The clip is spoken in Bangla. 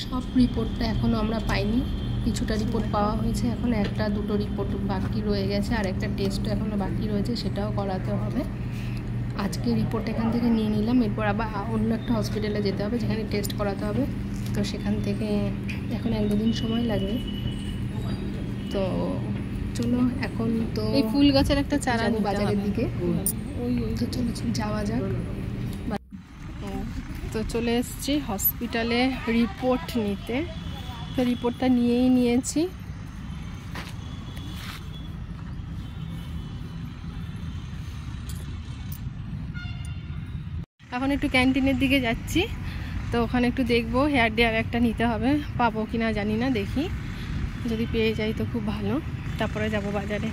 সব রিপোর্টটা এখনও আমরা পাইনি, কিছুটা রিপোর্ট পাওয়া হয়েছে, এখন একটা দুটো রিপোর্ট বাকি রয়ে গেছে, আর একটা টেস্টও এখনও বাকি রয়েছে, সেটাও করাতে হবে। আজকে রিপোর্ট এখান থেকে নিয়ে নিলাম, এরপর আবার অন্য একটা হসপিটালে যেতে হবে যেখানে টেস্ট করাতে হবে। তো সেখান থেকে এখন 1-2 দিন সময় লাগবে। তো চলো এখন তো এই ফুল গাছের একটা চারা বাজারের দিকে, তো চলো যাওয়া যাক। তো চলে এসেছি হসপিটালে রিপোর্ট নিতে। তো রিপোর্টটা নিয়েছি। এখন একটু ক্যান্টিনের দিকে যাচ্ছি, তো ওখানে একটু দেখবো হেয়ার ড্রায়ার একটা নিতে হবে, পাবো কিনা জানি না, দেখি যদি পেয়ে যাই তো খুব ভালো, তারপরে যাব বাজারে।